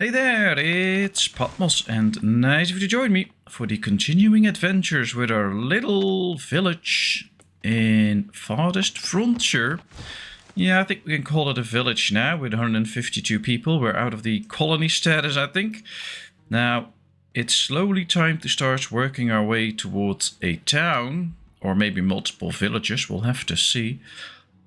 Hey there, it's Patmos, and nice of you to join me for the continuing adventures with our little village in Farthest Frontier. Yeah, I think we can call it a village now with 152 people. We're out of the colony status, I think. Now, it's slowly time to start working our way towards a town, or maybe multiple villages, we'll have to see.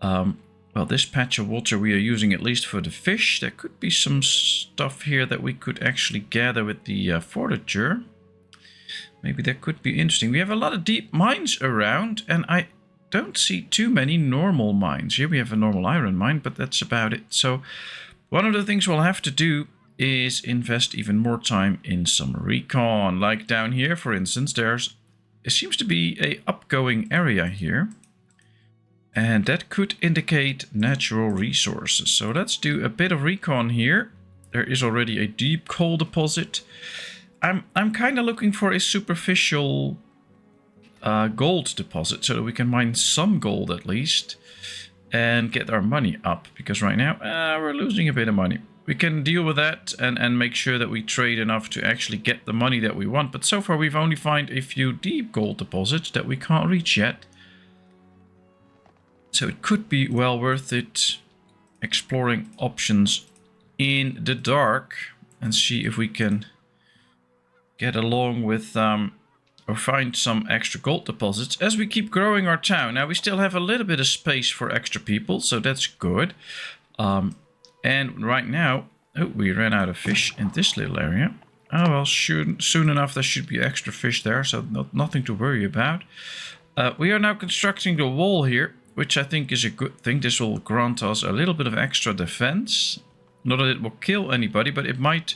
Well, this patch of water we are using at least for the fish. There could be some stuff here that we could actually gather with the forager. Maybe that could be interesting. We have a lot of deep mines around, and I don't see too many normal mines. Here we have a normal iron mine, but that's about it. So one of the things we'll have to do is invest even more time in some recon. Like down here, for instance, there seems to be a upgoing area here. And that could indicate natural resources. So let's do a bit of recon here. There is already a deep coal deposit. I'm kind of looking for a superficial gold deposit so that we can mine some gold at least and get our money up. Because right now we're losing a bit of money. We can deal with that and make sure that we trade enough to actually get the money that we want. But so far we've only found a few deep gold deposits that we can't reach yet. So it could be well worth it exploring options in the dark and see if we can get along with or find some extra gold deposits as we keep growing our town. Now we still have a little bit of space for extra people, so that's good. And right now, we ran out of fish in this little area. Oh well, soon enough there should be extra fish there, so nothing to worry about. We are now constructing the wall here, which I think is a good thing. This will grant us a little bit of extra defense. Not that it will kill anybody, but it might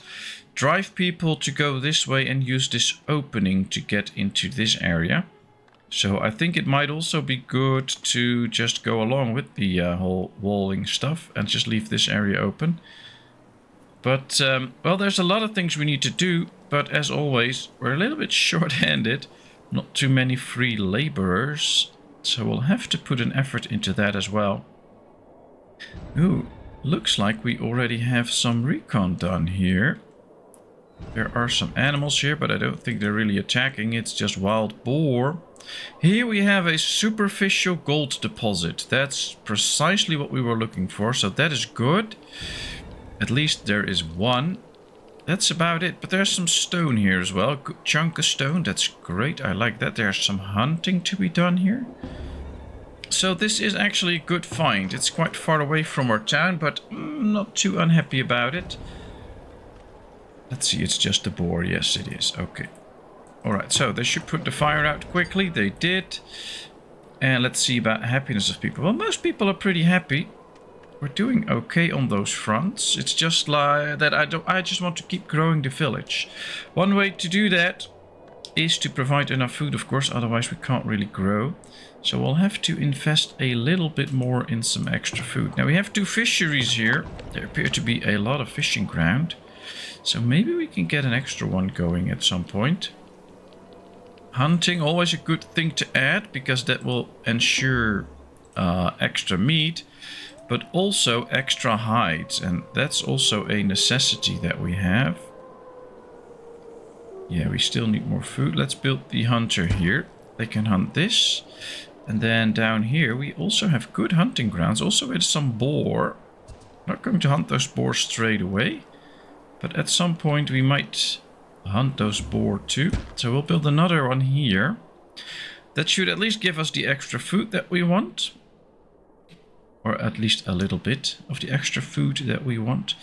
drive people to go this way and use this opening to get into this area. So I think it might also be good to just go along with the whole walling stuff and just leave this area open. But, well, there's a lot of things we need to do, but as always, we're a little bit short-handed. Not too many free laborers. So we'll have to put an effort into that as well. Ooh, looks like we already have some recon done here. There are some animals here, but I don't think they're really attacking. It's just wild boar. Here we have a superficial gold deposit. That's precisely what we were looking for, so that is good. At least there is one. That's about it, but there's some stone here as well. Good chunk of stone, that's great. I like that. There's some hunting to be done here. So this is actually a good find. It's quite far away from our town, but not too unhappy about it. Let's see, it's just a boar. Yes, it is. Okay. Alright, so they should put the fire out quickly. They did. And let's see about happiness of people. Well, most people are pretty happy. We're doing okay on those fronts. It's just like that I just want to keep growing the village. One way to do that is to provide enough food, of course, otherwise we can't really grow. So we'll have to invest a little bit more in some extra food. Now we have two fisheries here. There appear to be a lot of fishing ground. So maybe we can get an extra one going at some point. Hunting, always a good thing to add, because that will ensure extra meat. But also extra hides, and that's also a necessity that we have. Yeah, we still need more food. Let's build the hunter here. They can hunt this. And then down here we also have good hunting grounds. Also with some boar. Not going to hunt those boars straight away. But at some point we might hunt those boar too. So we'll build another one here. That should at least give us the extra food that we want. Or at least a little bit of the extra food that we want.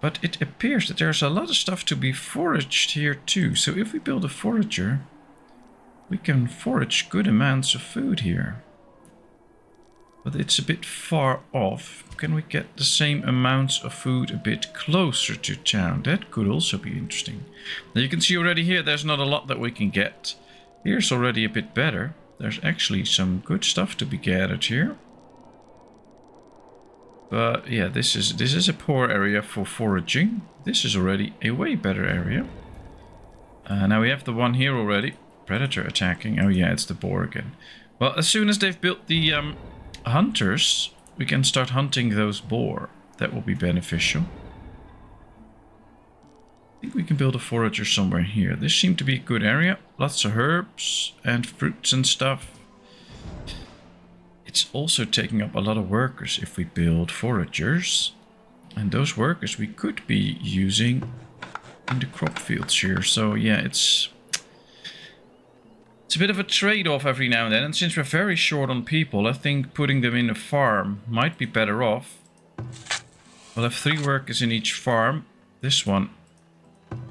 But it appears that there's a lot of stuff to be foraged here too. So if we build a forager, we can forage good amounts of food here. But it's a bit far off. Can we get the same amounts of food a bit closer to town? That could also be interesting. Now you can see already here there's not a lot that we can get. Here's already a bit better. There's actually some good stuff to be gathered here. But yeah, this is a poor area for foraging. This is already a way better area. Now we have the one here already. Predator attacking. Oh yeah, it's the boar again. Well, as soon as they've built the hunters, we can start hunting those boar. That will be beneficial. I think we can build a forager somewhere here. This seemed to be a good area. Lots of herbs and fruits and stuff. It's also taking up a lot of workers if we build foragers. And those workers we could be using in the crop fields here. So yeah, it's a bit of a trade-off every now and then. And since we're very short on people, I think putting them in a farm might be better off. We'll have 3 workers in each farm. This one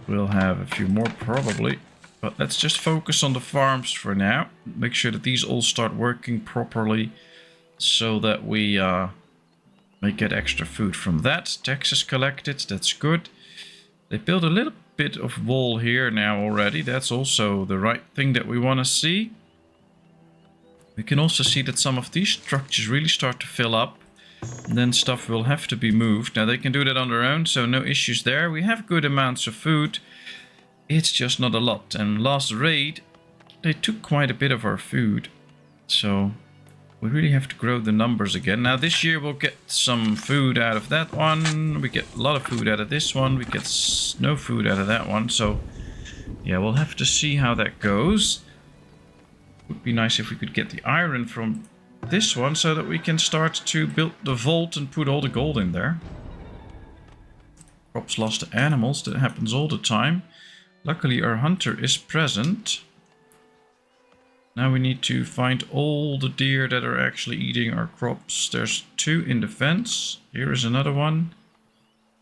will have a few more probably. But let's just focus on the farms for now. Make sure that these all start working properly so that we may get extra food from that. Taxes collected, that's good. They built a little bit of wall here now already. That's also the right thing that we want to see. We can also see that some of these structures really start to fill up. And then stuff will have to be moved. Now they can do that on their own, so no issues there. We have good amounts of food. It's just not a lot. And last raid, they took quite a bit of our food. So we really have to grow the numbers again. Now this year we'll get some food out of that one. We get a lot of food out of this one. We get no food out of that one. So yeah, we'll have to see how that goes. Would be nice if we could get the iron from this one so that we can start to build the vault and put all the gold in there. Crops lost to animals, that happens all the time. Luckily our hunter is present. Now we need to find all the deer that are actually eating our crops. There's 2 in the fence. Here is another one.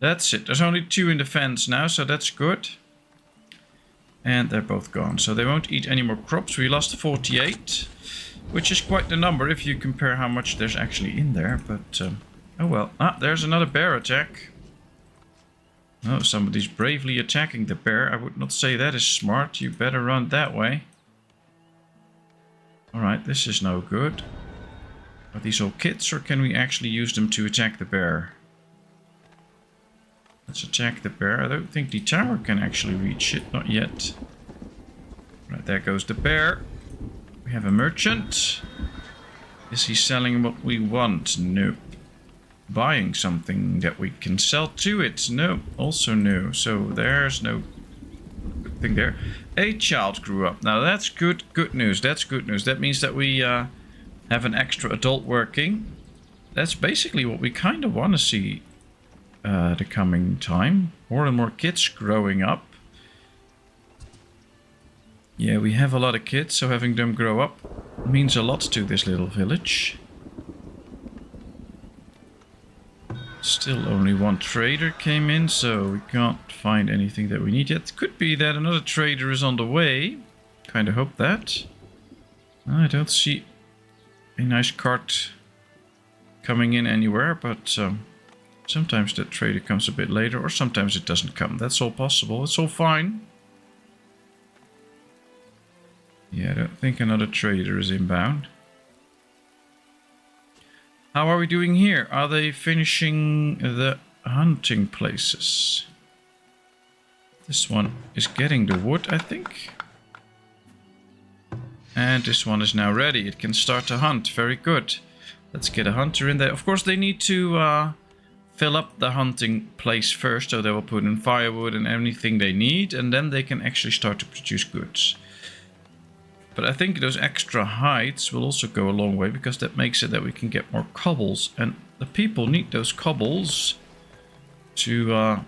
That's it. There's only 2 in the fence now, so that's good. And they're both gone. So they won't eat any more crops. We lost 48. Which is quite the number if you compare how much there's actually in there. But, oh well. Ah, there's another bear attack. Oh, somebody's bravely attacking the bear. I would not say that is smart. You better run that way. Alright, this is no good. Are these all kits or can we actually use them to attack the bear? Let's attack the bear. I don't think the tower can actually reach it. Not yet. Right, there goes the bear. We have a merchant. Is he selling what we want? Nope. Buying something that we can sell to it? No. Also no. So there's no good thing there. A child grew up. Now that's good. Good news. That's good news. That means that we have an extra adult working. That's basically what we kind of want to see the coming time. More and more kids growing up. Yeah, we have a lot of kids, so having them grow up means a lot to this little village. Still only 1 trader came in, so we can't find anything that we need yet. Could be that another trader is on the way. Kind of hope that. I don't see a nice cart coming in anywhere, but sometimes that trader comes a bit later, or sometimes it doesn't come. That's all possible. It's all fine. Yeah, I don't think another trader is inbound. How are we doing here? Are they finishing the hunting places? This one is getting the wood, I think. And this one is now ready. It can start to hunt. Very good. Let's get a hunter in there. Of course, they need to fill up the hunting place first. So they will put in firewood and anything they need. And then they can actually start to produce goods. But I think those extra hides will also go a long way, because that makes it that we can get more cobbles. And the people need those cobbles to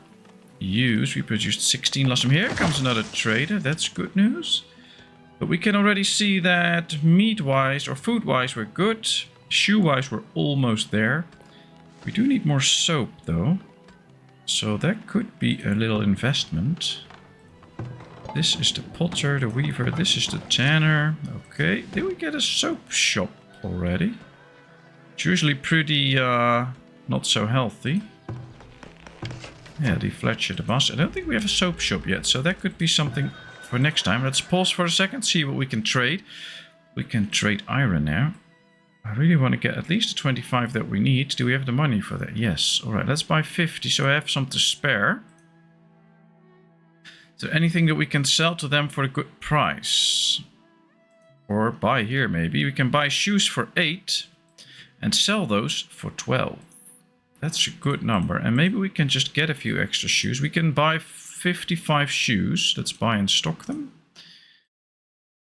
use. We produced 16 last time. Here comes another trader. That's good news. But we can already see that meat-wise or food-wise we're good. Shoe-wise we're almost there. We do need more soap though. So that could be a little investment. This is the potter, the weaver, this is the tanner. Okay, did we get a soap shop already? It's usually pretty not so healthy. Yeah, the Fletcher, the boss. I don't think we have a soap shop yet, so that could be something for next time. Let's pause for a second, see what we can trade. We can trade iron now. I really want to get at least the 25 that we need. Do we have the money for that? Yes. Alright, let's buy 50 so I have some to spare. Is there anything that we can sell to them for a good price? Or buy here maybe. We can buy shoes for 8 and sell those for 12. That's a good number. And maybe we can just get a few extra shoes. We can buy 55 shoes. Let's buy and stock them.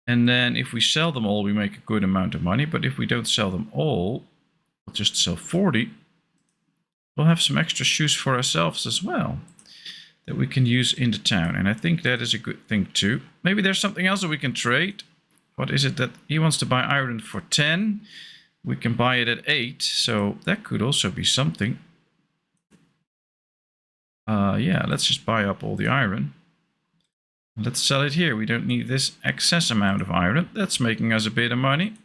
And then if we sell them all, we make a good amount of money. But if we don't sell them all, we'll just sell 40. We'll have some extra shoes for ourselves as well that we can use in the town. And I think that is a good thing too. Maybe there's something else that we can trade. What is it that he wants to buy iron for 10? We can buy it at 8. So that could also be something. Yeah, let's just buy up all the iron. Let's sell it here. We don't need this excess amount of iron. That's making us a bit of money.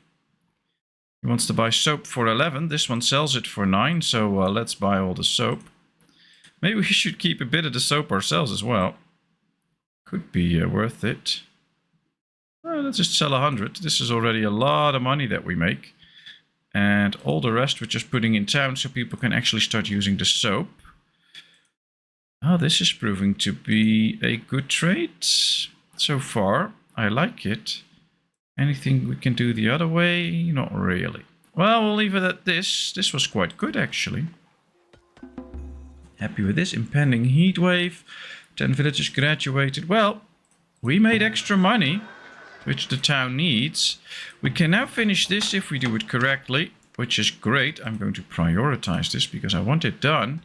He wants to buy soap for 11. This one sells it for 9. So let's buy all the soap. Maybe we should keep a bit of the soap ourselves as well. Could be worth it. Well, let's just sell 100. This is already a lot of money that we make. And all the rest we're just putting in town so people can actually start using the soap. Oh, this is proving to be a good trade so far. I like it. Anything we can do the other way? Not really. Well, we'll leave it at this. This was quite good, actually. Happy with this. Impending heat wave. 10 villagers graduated. Well, we made extra money, which the town needs. We can now finish this if we do it correctly, which is great. I'm going to prioritize this because I want it done.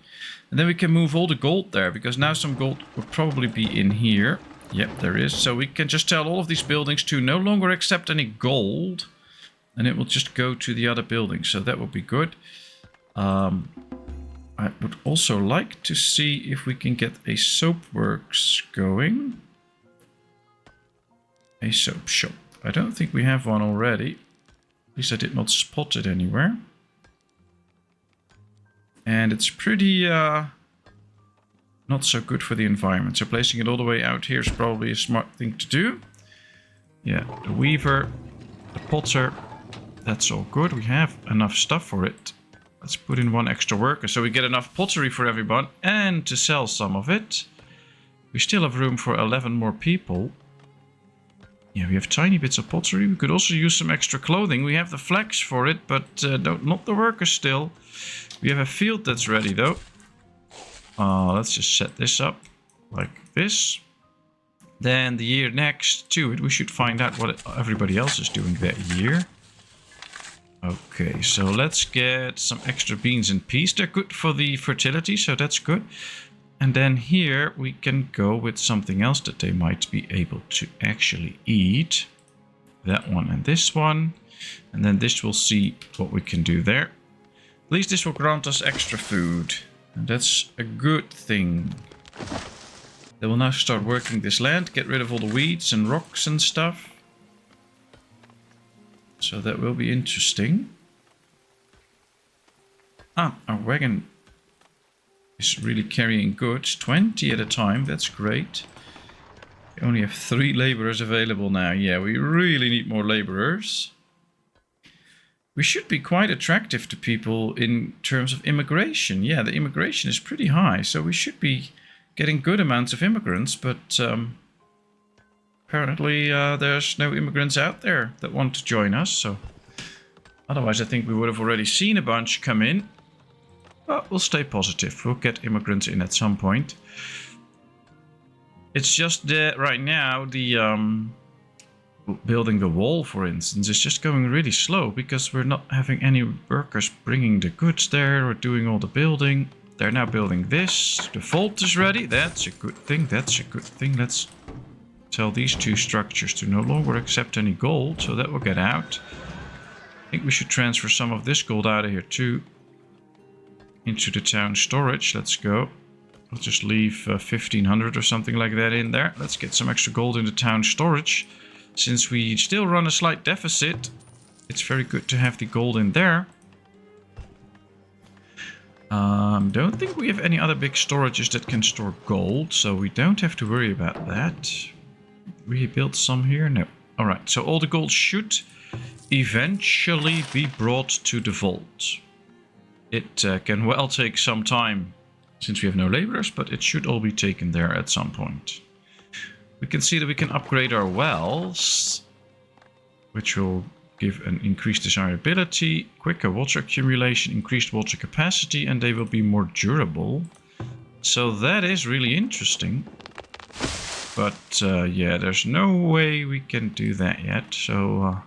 And then we can move all the gold there, because now some gold will probably be in here. Yep, there is. So we can just tell all of these buildings to no longer accept any gold. And it will just go to the other buildings. So that will be good. I would also like to see if we can get a soap works going. A soap shop. I don't think we have one already. At least I did not spot it anywhere. And it's pretty not so good for the environment. So placing it all the way out here is probably a smart thing to do. Yeah, the weaver, the potter, that's all good. We have enough stuff for it. Let's put in one extra worker so we get enough pottery for everyone and to sell some of it. We still have room for 11 more people. Yeah, we have tiny bits of pottery. We could also use some extra clothing. We have the flax for it, but not the workers still. We have a field that's ready though. Let's just set this up like this. Then the year next to it, we should find out what everybody else is doing that year. Okay, so let's get some extra beans and peas. They're good for the fertility, so that's good. And then here we can go with something else that they might be able to actually eat. That one and this one. And then this will see what we can do there. At least this will grant us extra food. And that's a good thing. They will now start working this land. Get rid of all the weeds and rocks and stuff. So that will be interesting. Ah, our wagon is really carrying goods. 20 at a time. That's great. We only have 3 laborers available now. Yeah, we really need more laborers. We should be quite attractive to people in terms of immigration. Yeah, the immigration is pretty high. So we should be getting good amounts of immigrants. But apparently there's no immigrants out there that want to join us. So otherwise I think we would have already seen a bunch come in. But we'll stay positive. We'll get immigrants in at some point. It's just that right now the building the wall, for instance, is just going really slow because we're not having any workers bringing the goods there or doing all the building. They're now building this. The vault is ready. That's a good thing. That's a good thing. Let's tell these 2 structures to no longer accept any gold, so that will get out. I think we should transfer some of this gold out of here too. Into the town storage. Let's go. I'll just leave 1500 or something like that in there. Let's get some extra gold in the town storage. Since we still run a slight deficit, it's very good to have the gold in there. Don't think we have any other big storages that can store gold, so we don't have to worry about that. We built some here? No. Alright, so all the gold should eventually be brought to the vault. It can well take some time since we have no laborers, but it should all be taken there at some point. We can see that we can upgrade our wells, which will give an increased desirability, quicker water accumulation, increased water capacity, and they will be more durable. So that is really interesting. But yeah, there's no way we can do that yet. So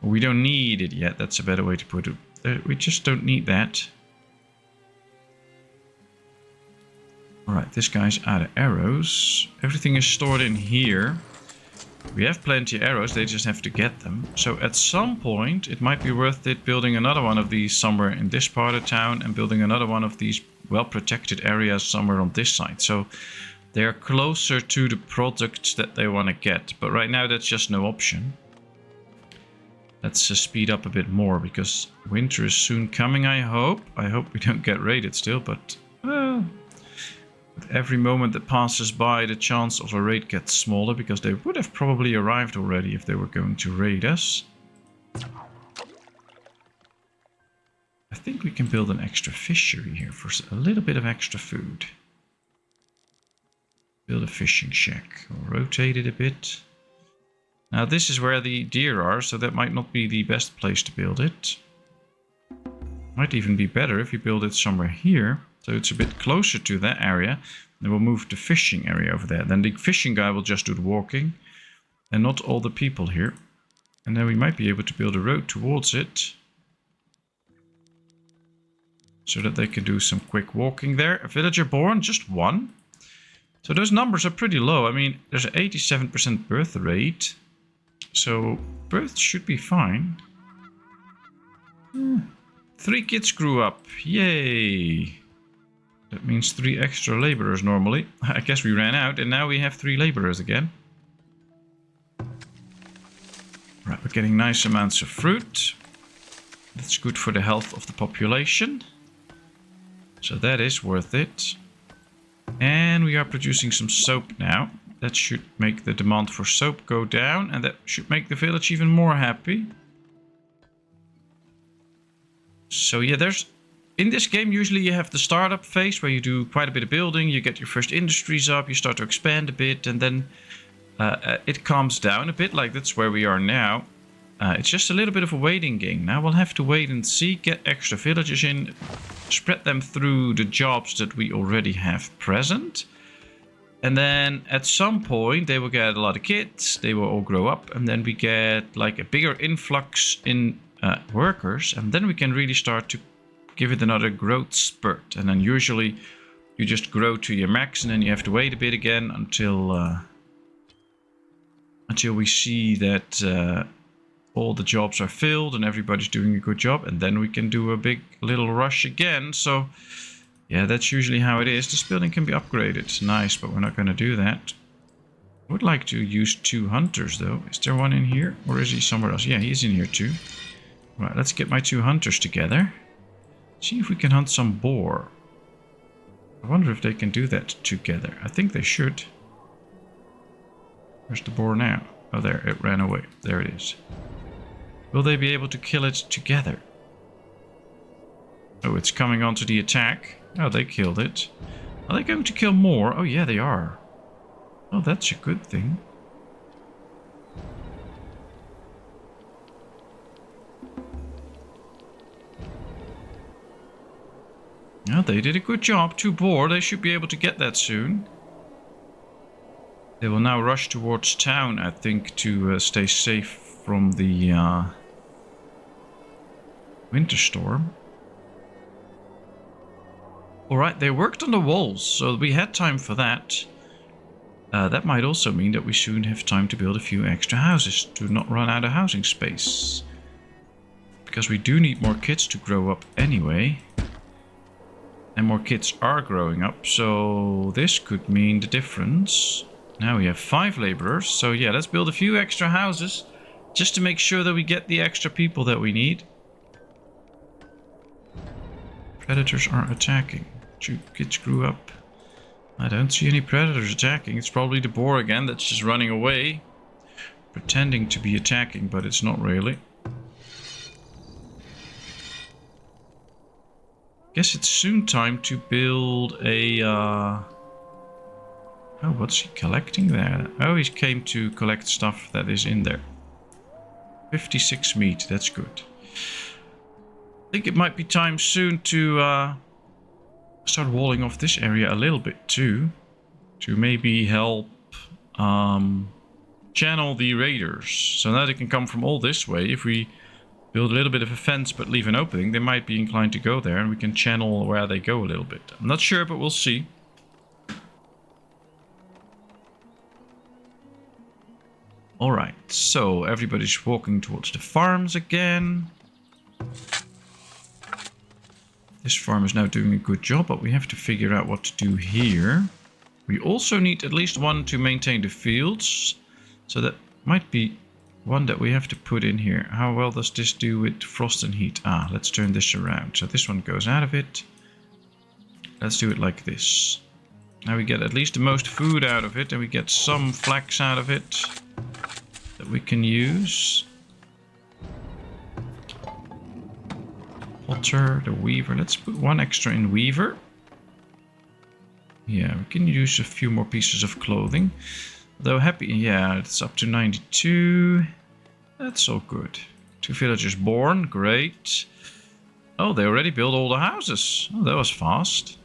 we don't need it yet. That's a better way to put it. We just don't need that. Alright, this guy's out of arrows. Everything is stored in here. We have plenty of arrows, they just have to get them. So at some point, it might be worth it building another one of these somewhere in this part of town and building another one of these well-protected areas somewhere on this side. So they're closer to the products that they want to get. But right now, that's just no option. Let's speed up a bit more because winter is soon coming, I hope. I hope we don't get raided still, but... with every moment that passes by, the chance of a raid gets smaller because they would have probably arrived already if they were going to raid us. I think we can build an extra fishery here for a little bit of extra food. Build a fishing shack. We'll rotate it a bit. Now this is where the deer are, so that might not be the best place to build it. Might even be better if you build it somewhere here. So it's a bit closer to that area. Then we'll move the fishing area over there. Then the fishing guy will just do the walking. And not all the people here. And then we might be able to build a road towards it. So that they can do some quick walking there. A villager born, just one. So those numbers are pretty low. I mean, there's an 87% birth rate. So birth should be fine. 3 kids grew up. Yay! That means 3 extra laborers normally. I guess we ran out and now we have 3 laborers again. Right, we're getting nice amounts of fruit. That's good for the health of the population. So that is worth it. And we are producing some soap now. That should make the demand for soap go down. And that should make the village even more happy. So yeah, in this game, usually you have the startup phase where you do quite a bit of building, you get your first industries up, you start to expand a bit, and then it calms down a bit, like that's where we are now. It's just a little bit of a waiting game. Now we'll have to wait and see, get extra villagers in, spread them through the jobs that we already have present. And then at some point, they will get a lot of kids, they will all grow up, and then we get like a bigger influx in workers, and then we can really start to give it another growth spurt. And then usually you just grow to your max and then you have to wait a bit again until we see that all the jobs are filled and everybody's doing a good job, and then we can do a big little rush again. So yeah, that's usually how it is. This building can be upgraded. It's nice, but we're not going to do that. I would like to use 2 hunters though. Is there one in here or is he somewhere else? Yeah, he's in here too. Right, let's get my 2 hunters together. See if we can hunt some boar. I wonder if they can do that together. I think they should. Where's the boar now? Oh, there, it ran away. There it is. Will they be able to kill it together? Oh, it's coming onto the attack. Oh, they killed it. Are they going to kill more? Oh, yeah, they are. Oh, that's a good thing. Oh, they did a good job. 2 boar. They should be able to get that soon. They will now rush towards town, I think, to stay safe from the winter storm. Alright, they worked on the walls, so we had time for that. That might also mean that we soon have time to build a few extra houses to not run out of housing space. Because we do need more kids to grow up anyway. And more kids are growing up, so this could mean the difference. Now we have 5 laborers, so yeah, let's build a few extra houses just to make sure that we get the extra people that we need. Predators are attacking. 2 kids grew up. I don't see any predators attacking. It's probably the boar again that's just running away. Pretending to be attacking, but it's not really. Guess it's soon time to build a... Oh, what's he collecting there? Oh, he came to collect stuff that is in there. 56 meat, that's good. I think it might be time soon to start walling off this area a little bit too. To maybe help channel the raiders. So now they can come from all this way. If we build a little bit of a fence but leave an opening, they might be inclined to go there, and we can channel where they go a little bit. I'm not sure, but we'll see. Alright, so everybody's walking towards the farms again. This farm is now doing a good job, but we have to figure out what to do here. We also need at least one to maintain the fields. So that might be one that we have to put in here. How well does this do with frost and heat? Ah, let's turn this around. So this one goes out of it. Let's do it like this. Now we get at least the most food out of it, and we get some flax out of it that we can use. Potter, the weaver. Let's put one extra in weaver. Yeah, we can use a few more pieces of clothing. Though happy, yeah, it's up to 92. That's all good. 2 villagers born, great. Oh, they already built all the houses. Oh, that was fast.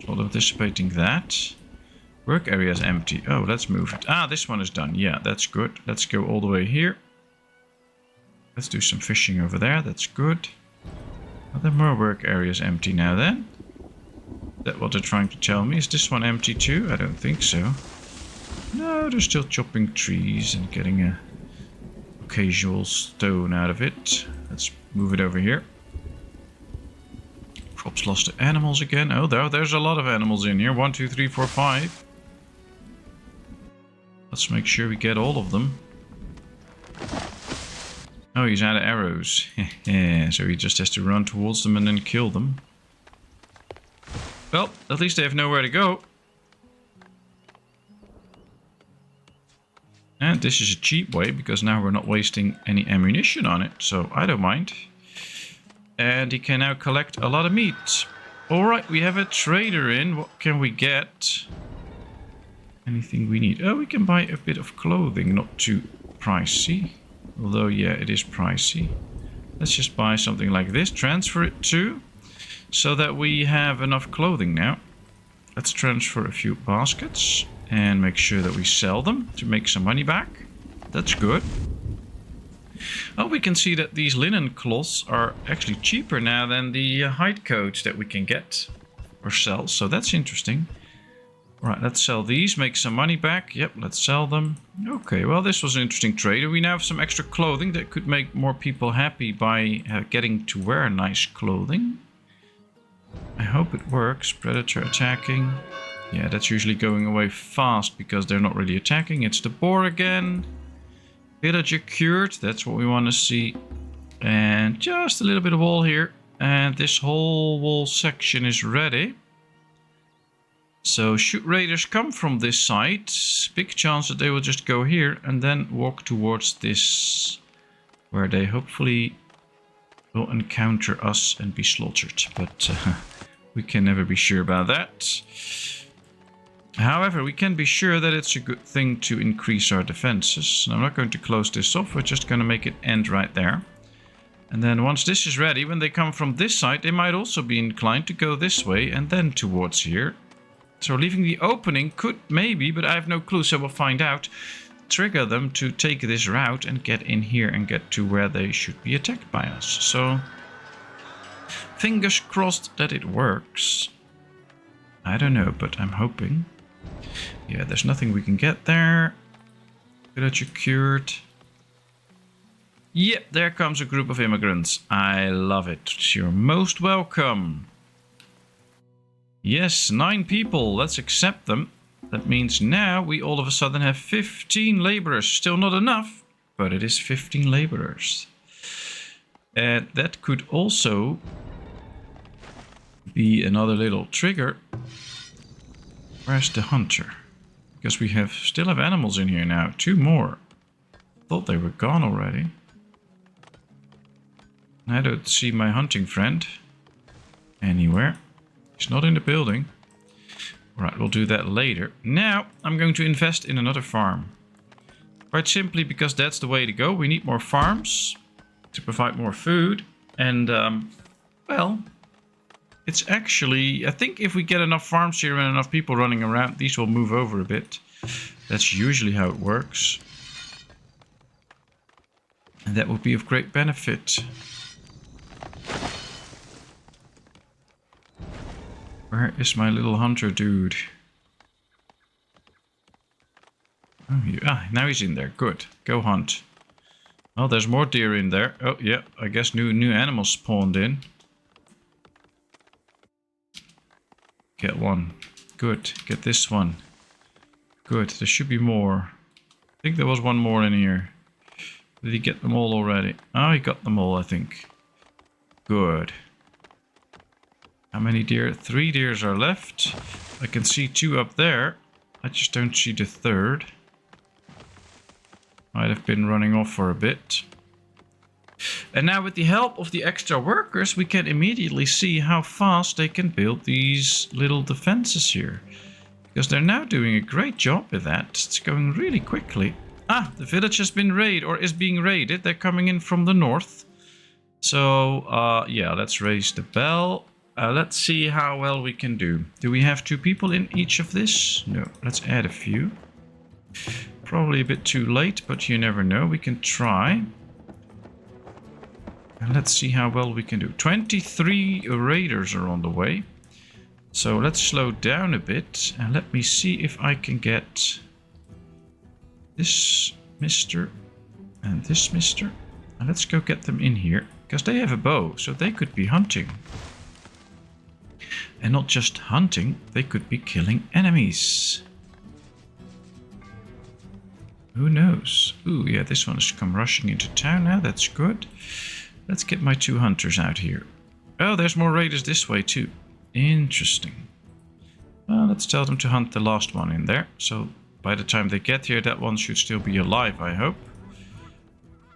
Not anticipating that. Work area is empty. Oh, let's move it. Ah, this one is done. Yeah, that's good. Let's go all the way here. Let's do some fishing over there. That's good. Are there more work areas empty now then? Is that what they're trying to tell me? Is this one empty too? I don't think so. No, they're still chopping trees and getting a occasional stone out of it. Let's move it over here. Crops lost to animals again. Oh, there's a lot of animals in here. 1, 2, 3, 4, 5. Let's make sure we get all of them. Oh, he's out of arrows. So he just has to run towards them and then kill them. Well, at least they have nowhere to go. And this is a cheap way, because now we're not wasting any ammunition on it. So I don't mind. And he can now collect a lot of meat. Alright, we have a trader in. What can we get? Anything we need? Oh, we can buy a bit of clothing. Not too pricey. Although, yeah, it is pricey. Let's just buy something like this. Transfer it to. So that we have enough clothing now. Let's transfer a few baskets. And make sure that we sell them to make some money back. That's good. Oh, we can see that these linen cloths are actually cheaper now than the hide coats that we can get or sell. So that's interesting. All right, let's sell these, make some money back. Yep, let's sell them. Okay, well, this was an interesting trade. We now have some extra clothing that could make more people happy by getting to wear nice clothing. I hope it works. Predator attacking. Yeah, that's usually going away fast because they're not really attacking. It's the boar again. Villager cured. That's what we want to see. And just a little bit of wall here. And this whole wall section is ready. So should raiders come from this side, big chance that they will just go here and then walk towards this, where they hopefully will encounter us and be slaughtered. But we can never be sure about that. However, we can be sure that it's a good thing to increase our defenses. I'm not going to close this off, we're just going to make it end right there. And then once this is ready, when they come from this side, they might also be inclined to go this way and then towards here. So leaving the opening could maybe, but I have no clue, so we'll find out, trigger them to take this route and get in here and get to where they should be attacked by us. So fingers crossed that it works. I don't know, but I'm hoping. Yeah, there's nothing we can get there. Villager cured. Yep, there comes a group of immigrants. I love it. You're most welcome. Yes, 9 people. Let's accept them. That means now we all of a sudden have 15 laborers. Still not enough, but it is 15 laborers. And that could also be another little trigger. Where's the hunter? Because we still have animals in here now. 2 more. Thought they were gone already. I don't see my hunting friend anywhere. He's not in the building. Alright, we'll do that later. Now, I'm going to invest in another farm. Quite simply because that's the way to go. We need more farms to provide more food. And, well, it's actually... I think if we get enough farms here and enough people running around, these will move over a bit. That's usually how it works. And that would be of great benefit. Where is my little hunter dude? Oh, now he's in there. Good. Go hunt. Oh, there's more deer in there. Oh, yeah. I guess new animals spawned in. Get one. Good. Get this one. Good. There should be more. I think there was one more in here. Did he get them all already? Oh, he got them all, I think. Good. How many deer? 3 deers are left. I can see 2 up there. I just don't see the 3rd. Might have been running off for a bit. And now with the help of the extra workers, we can immediately see how fast they can build these little defenses here. Because they're now doing a great job with that. It's going really quickly. Ah, the village has been raided, or is being raided. They're coming in from the north. So, yeah, let's raise the bell. Let's see how well we can do. Do we have 2 people in each of this? No, let's add a few. Probably a bit too late, but you never know. We can try. And let's see how well we can do. 23 raiders are on the way. So let's slow down a bit. And let me see if I can get this mister and this mister. And let's go get them in here. Because they have a bow, so they could be hunting. And not just hunting, they could be killing enemies. Who knows? Ooh, yeah, this one has come rushing into town now. That's good. Let's get my 2 hunters out here. Oh, there's more raiders this way too. Interesting. Well, let's tell them to hunt the last one in there. So by the time they get here, that one should still be alive, I hope.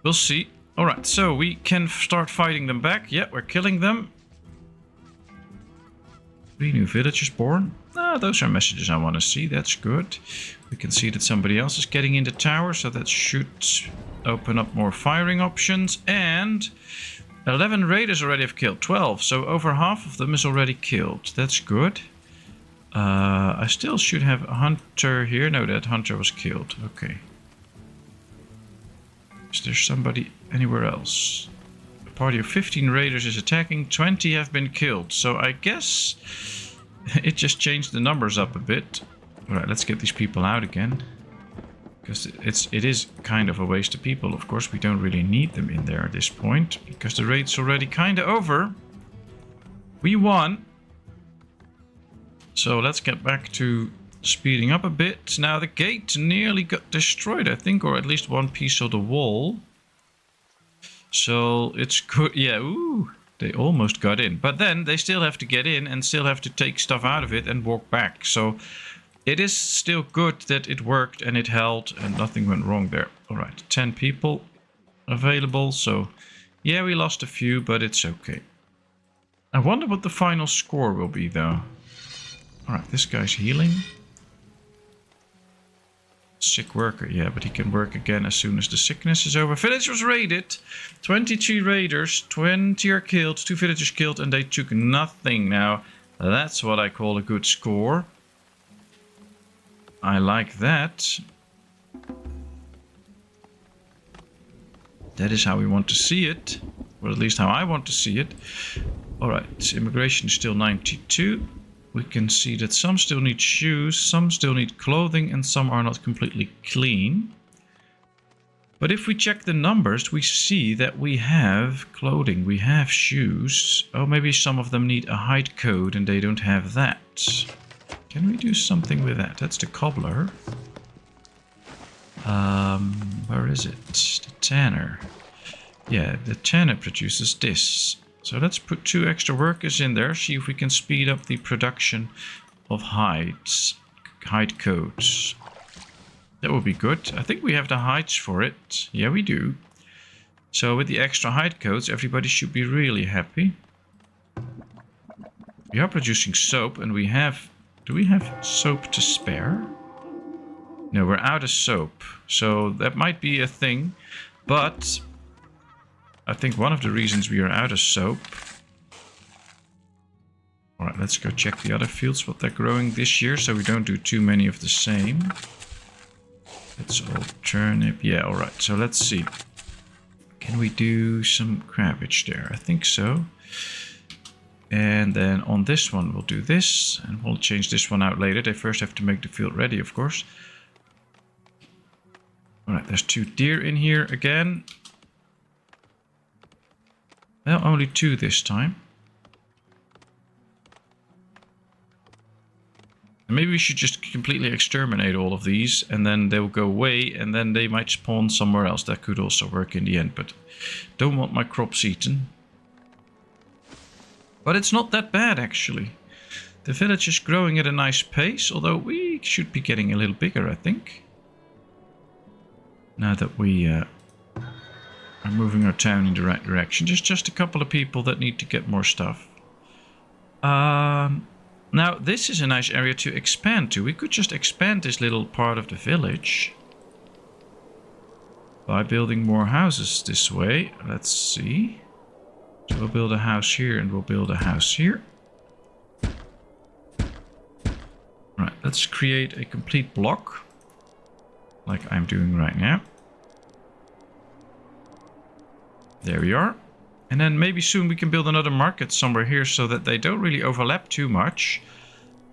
We'll see. Alright, so we can start fighting them back. Yeah, we're killing them. 3 new villagers born. Ah, those are messages I want to see. That's good. We can see that somebody else is getting in the tower, so that should open up more firing options. And 11 raiders already have killed 12, so over half of them is already killed. That's good. I still should have a hunter here. No, that hunter was killed. Okay. Is there somebody anywhere else? A party of 15 raiders is attacking. 20 have been killed. So I guess it just changed the numbers up a bit. Alright, let's get these people out again. Because it is kind of a waste of people. Of course, we don't really need them in there at this point. Because the raid's already kind of over. We won. So let's get back to speeding up a bit. Now the gate nearly got destroyed, I think. Or at least one piece of the wall. So it's good. Yeah, ooh. They almost got in. But then they still have to get in and still have to take stuff out of it and walk back. So it is still good that it worked and it held and nothing went wrong there. Alright, 10 people available. So yeah, we lost a few, but it's okay. I wonder what the final score will be though. Alright, this guy's healing. Sick worker, yeah, but he can work again as soon as the sickness is over. Village was raided. 22 raiders, 20 are killed, 2 villagers killed, and they took nothing. Now, that's what I call a good score. I like that. That is how we want to see it. Or at least how I want to see it. Alright, immigration is still 92. We can see that some still need shoes, some still need clothing, and some are not completely clean. But if we check the numbers, we see that we have clothing, we have shoes. Oh, maybe some of them need a hide code and they don't have that. Can we do something with that? That's the cobbler. Where is it? The tanner. Yeah, the tanner produces this. So let's put 2 extra workers in there, see if we can speed up the production of hides, hide coats. That would be good. I think we have the hides for it. Yeah, we do. So with the extra hide coats, everybody should be really happy. We are producing soap and we have... Do we have soap to spare? No, we're out of soap. So that might be a thing, but... I think one of the reasons we are out of soap... Alright, let's go check the other fields, what they're growing this year, so we don't do too many of the same. It's all turnip. Yeah, all right. So let's see. Can we do some cabbage there? I think so. And then on this one, we'll do this. And we'll change this one out later. They first have to make the field ready, of course. All right, there's 2 deer in here again. Well, only 2 this time. And maybe we should just completely exterminate all of these. And then they'll go away. And then they might spawn somewhere else. That could also work in the end. But don't want my crops eaten. But it's not that bad, actually. The village is growing at a nice pace, although we should be getting a little bigger, I think. Now that we are moving our town in the right direction. Just a couple of people that need to get more stuff. Now, this is a nice area to expand to. We could just expand this little part of the village by building more houses this way. Let's see. So we'll build a house here and we'll build a house here. Right, let's create a complete block. Like I'm doing right now. There we are. And then maybe soon we can build another market somewhere here so that they don't really overlap too much.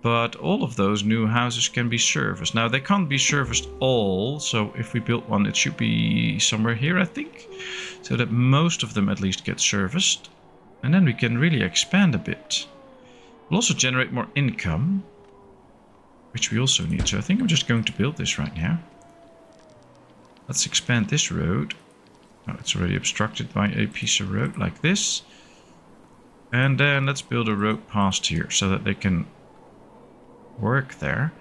But all of those new houses can be serviced. Now they can't be serviced all. So if we build one, it should be somewhere here, I think. So that most of them at least get serviced. And then we can really expand a bit. We'll also generate more income. Which we also need. So I think I'm just going to build this right now. Let's expand this road. Oh, it's already obstructed by a piece of road like this. And then let's build a road past here so that they can work there.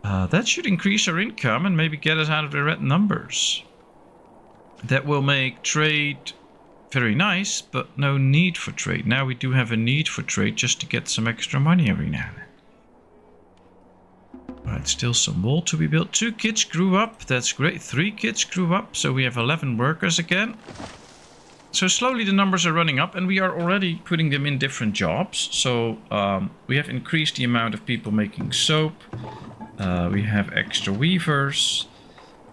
That should increase our income and maybe get us out of the red numbers. That will make trade very nice, but no need for trade. Now we do have a need for trade just to get some extra money every now and then. Right, still some wall to be built. 2 kids grew up. That's great. 3 kids grew up. So we have 11 workers again. So slowly the numbers are running up and we are already putting them in different jobs. So we have increased the amount of people making soap. We have extra weavers.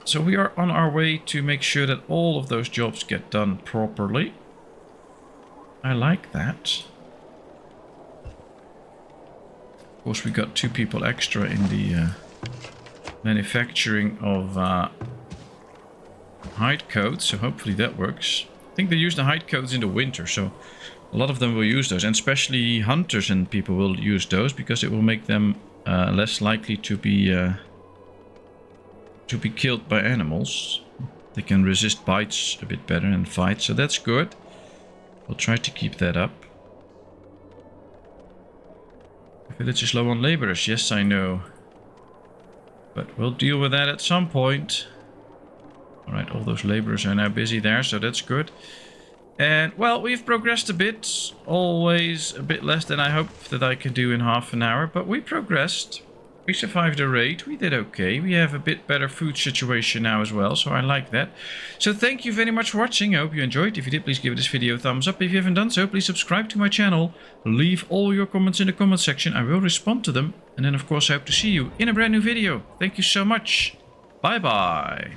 So we are on our way to make sure that all of those jobs get done properly. I like that. Of course, we got 2 people extra in the manufacturing of hide coats, so hopefully that works. I think they use the hide coats in the winter, so a lot of them will use those, and especially hunters and people will use those because it will make them less likely to be killed by animals. They can resist bites a bit better and fight, so that's good. We'll try to keep that up. The village is low on laborers, yes I know. But we'll deal with that at some point. Alright, all those laborers are now busy there, so that's good. And, well, we've progressed a bit. Always a bit less than I hoped that I could do in half an hour, but we progressed. We survived the raid, we did okay. We have a bit better food situation now as well, so I like that. So thank you very much for watching, I hope you enjoyed. If you did, please give this video a thumbs up. If you haven't done so, please subscribe to my channel. Leave all your comments in the comment section, I will respond to them. And then of course I hope to see you in a brand new video. Thank you so much. Bye bye.